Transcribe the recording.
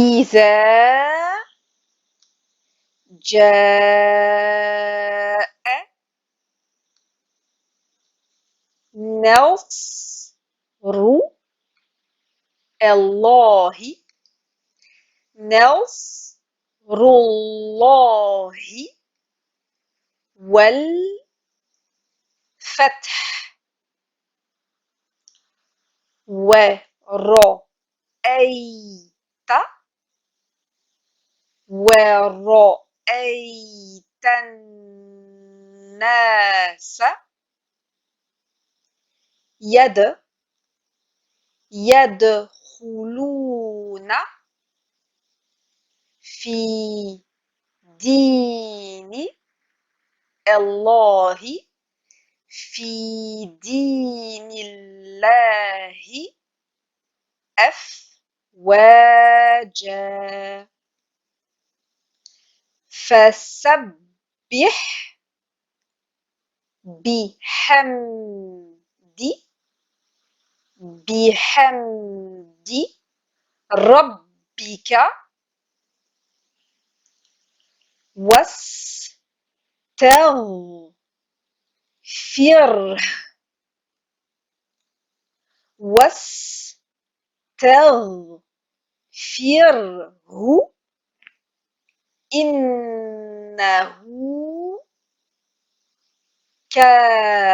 إذا جاء نصر الله نصر الله والفتح ورأيت الناس يدخلون في دين الله أفواجا فسبح بحمد ربك واستغفره إنه كان